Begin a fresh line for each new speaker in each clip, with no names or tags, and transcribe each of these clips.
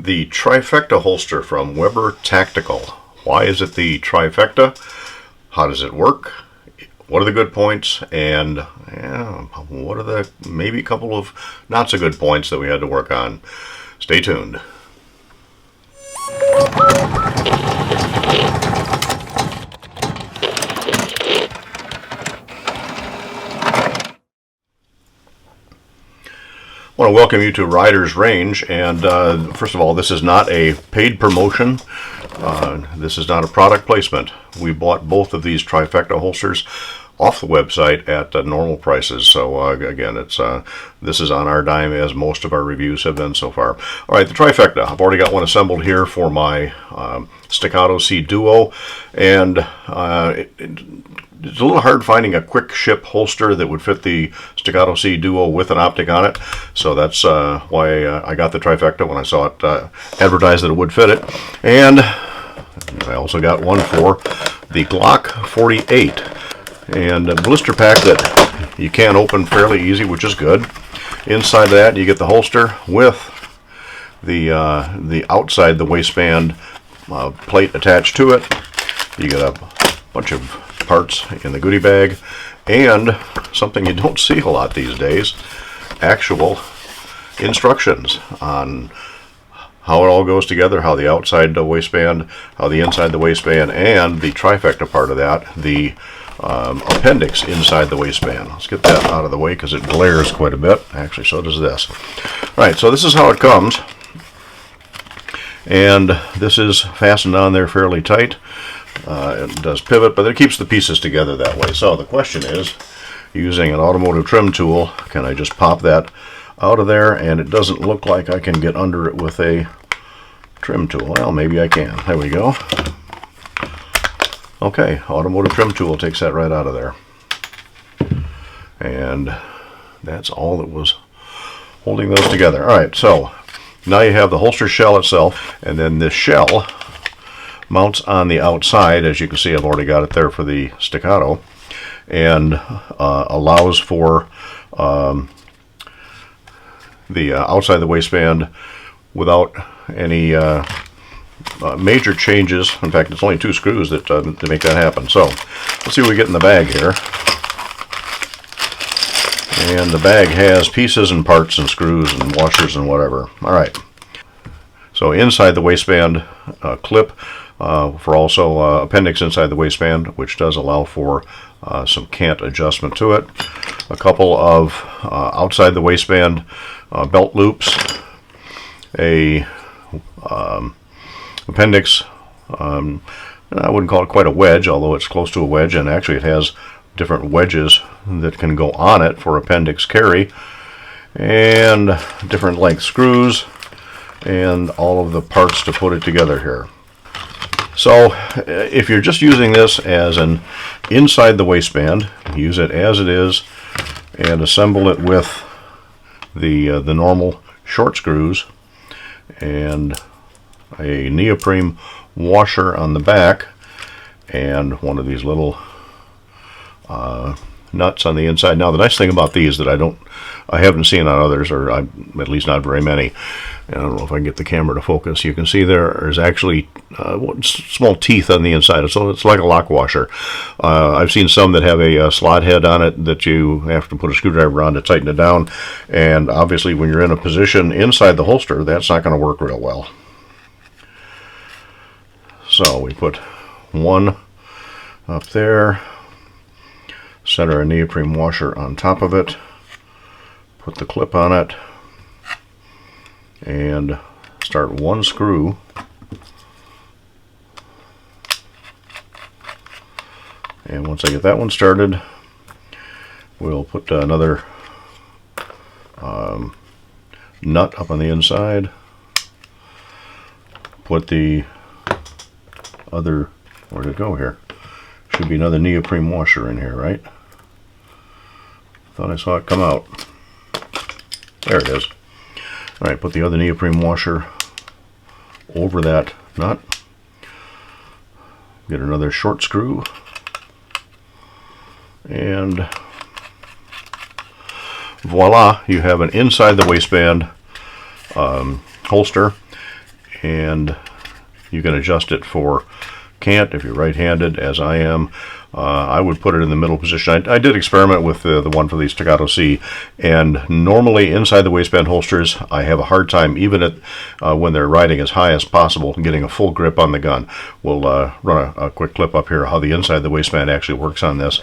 The Trifecta holster from Weber Tactical. Why is it the Trifecta? How does it work? What are the good points? And what are the maybe a couple of not so good points that we had to work on? Stay tuned. I want to welcome you to Rider's Range, and first of all, this is not a paid promotion. This is not a product placement. We bought both of these Trifecta holsters off the website at normal prices. So again, this is on our dime, as most of our reviews have been so far. All right, the Trifecta. I've already got one assembled here for my Staccato C Duo, and it's a little hard finding a quick ship holster that would fit the Staccato C Duo with an optic on it. So that's why I got the Trifecta when I saw it advertised that it would fit it. And I also got one for the Glock 48. And a blister pack that you can open fairly easy, which is good. Inside that, you get the holster with the outside the waistband plate attached to it. You get a bunch of parts in the goodie bag, and something you don't see a lot these days, actual instructions on how it all goes together, how the outside the waistband, how the inside the waistband, and the Trifecta part of that, the appendix inside the waistband. Let's get that out of the way because it glares quite a bit. Actually, so does this. All right, so this is how it comes, and this is fastened on there fairly tight. It does pivot, but it keeps the pieces together that way. So the question is, using an automotive trim tool, can I just pop that out of there? And it doesn't look like I can get under it with a trim tool. Well, maybe I can. There we go. Okay, automotive trim tool takes that right out of there. And that's all that was holding those together. All right, so now you have the holster shell itself, and then this shell mounts on the outside. As you can see, I've already got it there for the Staccato, and allows for the outside the waistband without any major changes. In fact, it's only 2 screws that make that happen. So let's see what we get in the bag here. And the bag has pieces and parts and screws and washers and whatever. All right. So inside the waistband clip for also appendix inside the waistband, which does allow for some cant adjustment to it. A couple of outside the waistband belt loops. A appendix, and I wouldn't call it quite a wedge, although it's close to a wedge, and actually it has different wedges that can go on it for appendix carry, and different length screws, and all of the parts to put it together here. So if you're just using this as an inside the waistband, use it as it is and assemble it with the normal short screws and a neoprene washer on the back, and one of these little nuts on the inside. Now the nice thing about these that I haven't seen on others, or at least not very many, and I don't know if I can get the camera to focus, you can see there's actually small teeth on the inside, so it's like a lock washer. I've seen some that have a slot head on it that you have to put a screwdriver on to tighten it down, and obviously when you're in a position inside the holster, that's not going to work real well. So we put one up there, center a neoprene washer on top of it, put the clip on it, and start one screw. And once I get that one started, we'll put another nut up on the inside, put the other, where'd it go here? Should be another neoprene washer in here, right? Thought I saw it come out. There it is. All right, put the other neoprene washer over that nut. Get another short screw. And voila, you have an inside the waistband holster. and you can adjust it for cant if you're right-handed, as I am. I would put it in the middle position. I did experiment with the one for the Staccato C, and normally inside the waistband holsters, I have a hard time, even at when they're riding as high as possible, getting a full grip on the gun. We'll run a quick clip up here how the inside the waistband actually works on this.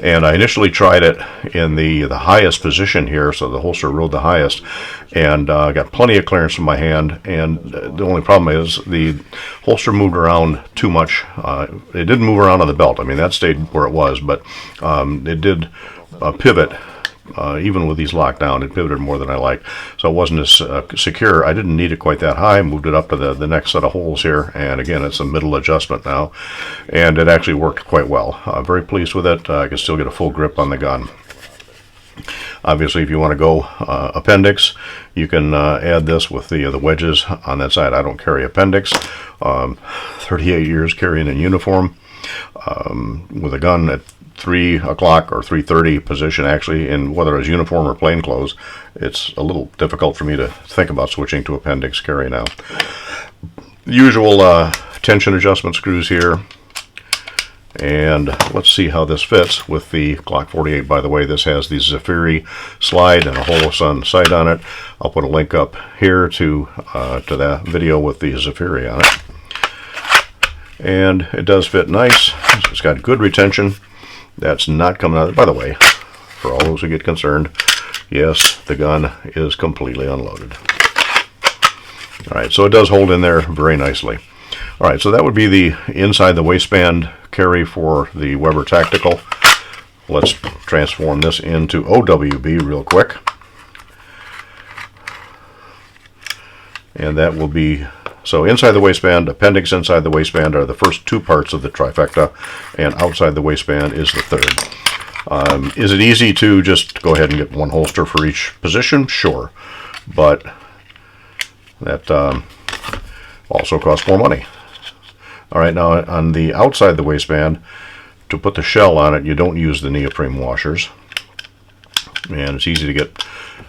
And I initially tried it in the highest position here, so the holster rode the highest, and got plenty of clearance from my hand. And the only problem is the holster moved around too much. It didn't move around on the belt. I mean, that stayed where it was, but it did pivot. Even with these locked down, it pivoted more than I liked, so it wasn't as secure. I didn't need it quite that high. Moved it up to the next set of holes here, and again, it's a middle adjustment now, and it actually worked quite well. Very pleased with it. I can still get a full grip on the gun. Obviously, if you want to go appendix, you can add this with the wedges on that side. I don't carry appendix. 38 years carrying in uniform with a gun at 3 o'clock or 3:30 position, actually, in whether it's uniform or plain clothes. It's a little difficult for me to think about switching to appendix carry now. Usual tension adjustment screws here. And let's see how this fits with the Glock 48. By the way, this has the Zafiri slide and a Holosun sight on it. I'll put a link up here to that video with the Zafiri on it. And it does fit nice. It's got good retention. That's not coming out. By the way, for all those who get concerned, yes, the gun is completely unloaded. All right, so it does hold in there very nicely. All right, so that would be the inside the waistband carry for the Weber Tactical. Let's transform this into OWB real quick. And that will be, so inside the waistband, appendix inside the waistband are the first two parts of the trifecta, and outside the waistband is the third. Is it easy to just go ahead and get one holster for each position? Sure, but that also costs more money. All right, now on the outside the waistband, to put the shell on it, you don't use the neoprene washers. And it's easy to get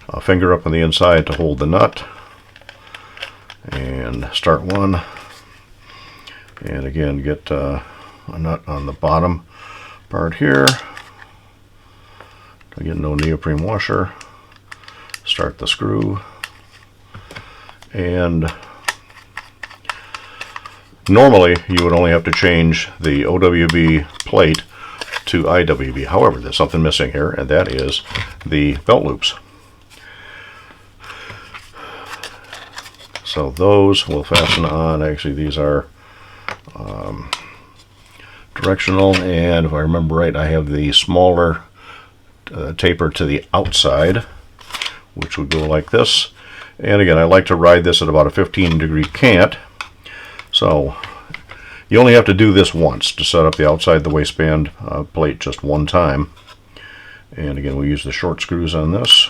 a finger up on the inside to hold the nut. And start one. And again, get a nut on the bottom part here. Again, no neoprene washer. Start the screw. And normally, you would only have to change the OWB plate to IWB. However, there's something missing here, and that is the belt loops. So those will fasten on. Actually, these are directional, and if I remember right, I have the smaller taper to the outside, which would go like this. And again, I like to ride this at about a 15-degree cant. So you only have to do this once to set up the outside the waistband plate, just one time. And again, we use the short screws on this.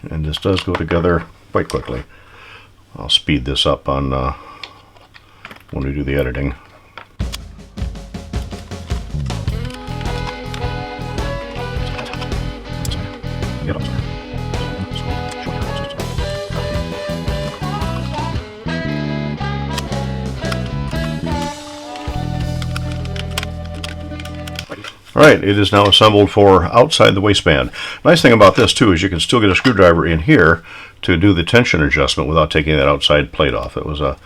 And this does go together quite quickly. I'll speed this up on when we do the editing. Alright, it is now assembled for outside the waistband. Nice thing about this too is you can still get a screwdriver in here to do the tension adjustment without taking that outside plate off. It was a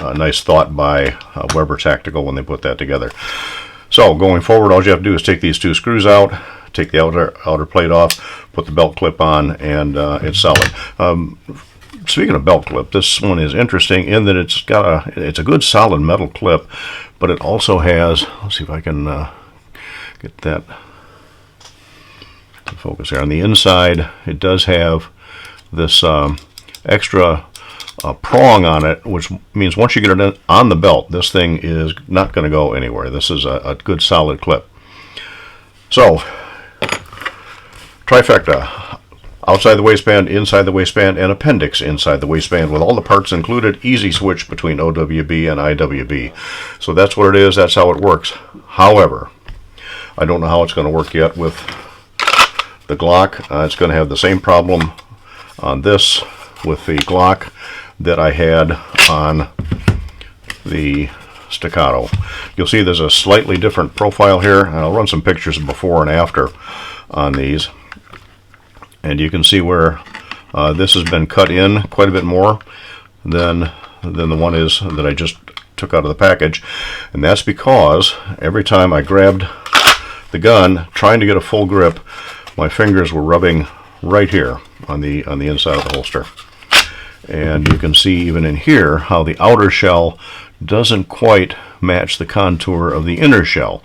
nice thought by Weber Tactical when they put that together. So going forward, all you have to do is take these two screws out, take the outer plate off, put the belt clip on, and it's solid. Speaking of belt clip, this one is interesting in that it's a good solid metal clip, but it also has, let's see if I can get that to focus here. On the inside, it does have this extra prong on it, which means once you get it on the belt, this thing is not going to go anywhere. This is a good solid clip. So, trifecta. Outside the waistband, inside the waistband, and appendix inside the waistband with all the parts included. Easy switch between OWB and IWB. So that's what it is. That's how it works. However, I don't know how it's going to work yet with the Glock. It's going to have the same problem on this with the Glock that I had on the Staccato. You'll see there's a slightly different profile here, and I'll run some pictures of before and after on these, and you can see where this has been cut in quite a bit more than the one is that I just took out of the package, and that's because every time I grabbed the gun trying to get a full grip, my fingers were rubbing right here on the inside of the holster. And you can see even in here how the outer shell doesn't quite match the contour of the inner shell,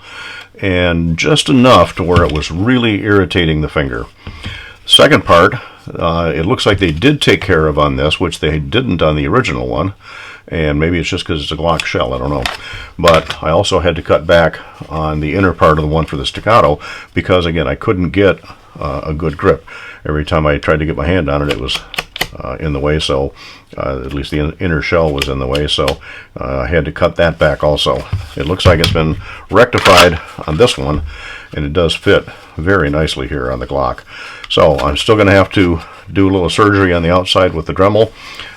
and just enough to where it was really irritating the finger. Second part, it looks like they did take care of on this, which they didn't on the original one, and maybe it's just because it's a Glock shell, I don't know. But I also had to cut back on the inner part of the one for the Staccato because, again, I couldn't get a good grip. Every time I tried to get my hand on it, it was in the way, so at least the inner shell was in the way, so I had to cut that back also. It looks like it's been rectified on this one, and it does fit very nicely here on the Glock. So I'm still going to have to do a little surgery on the outside with the Dremel,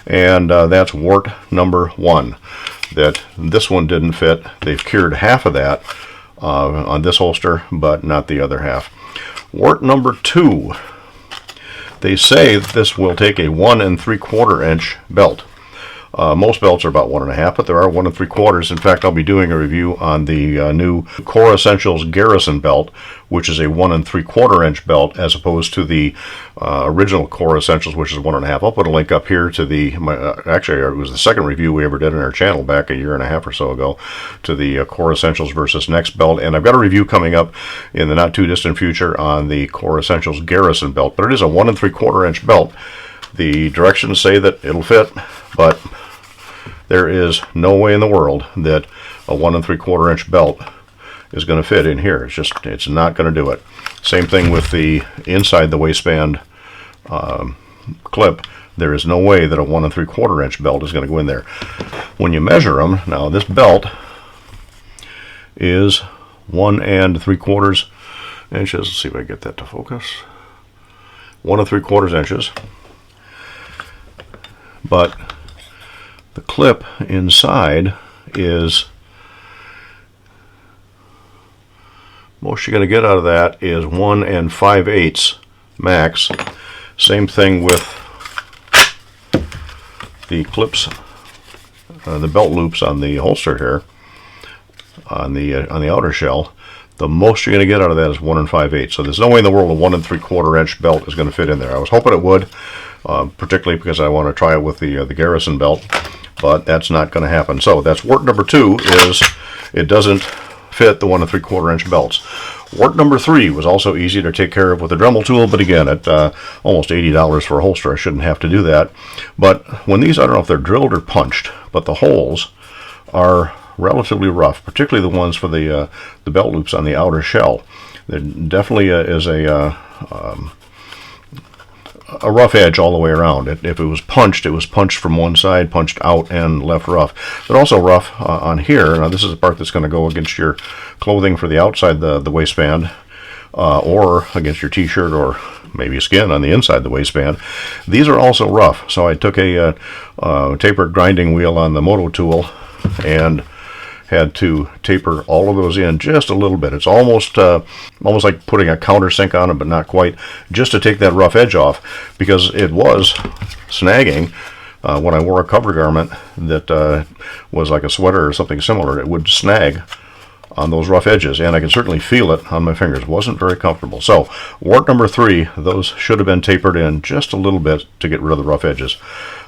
and that's wart number 1. That this one didn't fit. They've cured half of that on this holster, but not the other half. Wart number 2. They say that this will take a 1 3/4 inch belt. Most belts are about 1 1/2, but there are 1 3/4. In fact, I'll be doing a review on the new Core Essentials Garrison belt, which is a 1 3/4 inch belt, as opposed to the original Core Essentials, which is 1 1/2. I'll put a link up here to the, actually it was the second review we ever did on our channel back a 1.5 or so ago, to the Core Essentials versus Next belt, and I've got a review coming up in the not too distant future on the Core Essentials Garrison belt, but it is a 1 3/4 inch belt. The directions say that it'll fit, but there is no way in the world that a 1 3/4 inch belt is going to fit in here. It's not going to do it. Same thing with the inside the waistband clip. There is no way that a 1 3/4 inch belt is going to go in there. When you measure them, now this belt is 1 3/4 inches. Let's see if I get that to focus. 1 3/4 inches. But the clip inside is, most you're going to get out of that is 1 5/8 max. Same thing with the clips, the belt loops on the holster here, on the outer shell. The most you're going to get out of that is 1 5/8. So there's no way in the world a 1 3/4 inch belt is going to fit in there. I was hoping it would, particularly because I want to try it with the Garrison belt, but that's not going to happen. So that's wart number 2, is it doesn't fit the 1 3/4 inch belts. Wart number 3 was also easy to take care of with a Dremel tool, but again, at almost $80 for a holster, I shouldn't have to do that. But when these, I don't know if they're drilled or punched, but the holes are relatively rough, particularly the ones for the belt loops on the outer shell. There definitely is a rough edge all the way around. If it was punched from one side, punched out and left rough. But also rough on here. Now this is the part that's going to go against your clothing for the outside the waistband, or against your t-shirt, or maybe skin on the inside the waistband. These are also rough, so I took a tapered grinding wheel on the Moto tool and had to taper all of those in just a little bit. It's almost like putting a countersink on it, but not quite, just to take that rough edge off, because it was snagging when I wore a cover garment that was like a sweater or something similar. It would snag on those rough edges, and I can certainly feel it on my fingers. It wasn't very comfortable. So wart number 3, those should have been tapered in just a little bit to get rid of the rough edges.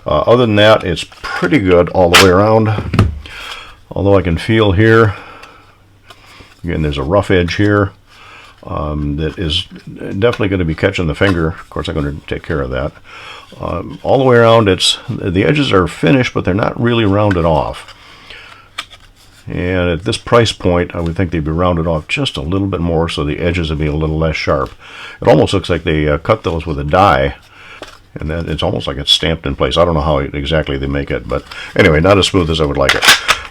Other than that, it's pretty good all the way around. Although I can feel here, again, there's a rough edge here that is definitely going to be catching the finger. Of course, I'm going to take care of that. All the way around, the edges are finished, but they're not really rounded off. And at this price point, I would think they'd be rounded off just a little bit more, so the edges would be a little less sharp. It almost looks like they cut those with a die, and then it's almost like it's stamped in place. I don't know how exactly they make it, but anyway, not as smooth as I would like it.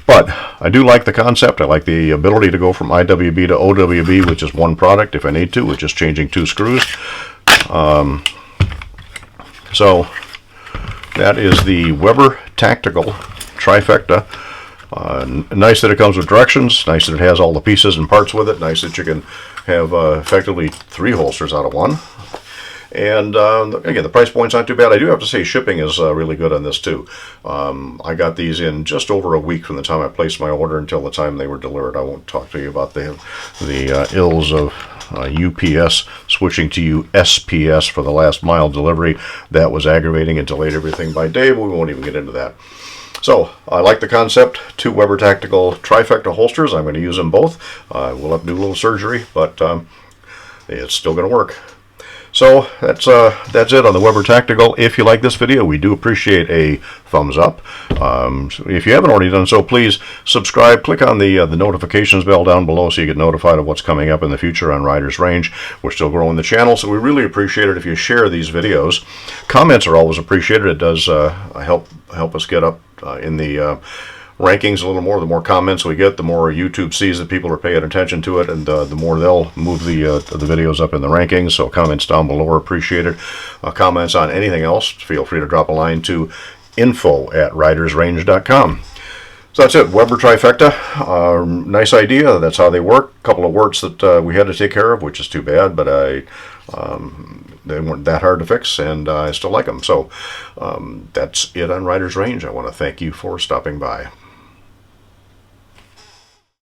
But I do like the concept. I like the ability to go from IWB to OWB, which is one product if I need to, with just changing 2 screws. So that is the Weber Tactical Trifecta. Nice that it comes with directions, nice that it has all the pieces and parts with it, nice that you can have effectively 3 holsters out of one. And again, the price point's not too bad. I do have to say shipping is really good on this too. I got these in just over a week from the time I placed my order until the time they were delivered. I won't talk to you about the ills of UPS switching to USPS for the last mile delivery. That was aggravating and delayed everything by day, but we won't even get into that. So, I like the concept. 2 Weber Tactical Trifecta holsters. I'm going to use them both. We'll have to do a little surgery, but it's still going to work. So, that's it on the Weber Tactical. If you like this video, we do appreciate a thumbs up. If you haven't already done so, please subscribe. Click on the notifications bell down below so you get notified of what's coming up in the future on Riders Range. We're still growing the channel, so we really appreciate it if you share these videos. Comments are always appreciated. It does help us get up in the rankings a little more. The more comments we get, the more YouTube sees that people are paying attention to it, and the more they'll move the videos up in the rankings. So comments down below are appreciated. Comments on anything else, feel free to drop a line to info@ridersrange.com. So that's it, Weber Trifecta. Nice idea. That's how they work. A couple of warts that we had to take care of, which is too bad, but they weren't that hard to fix, and I still like them. So that's it on Riders Range. I want to thank you for stopping by.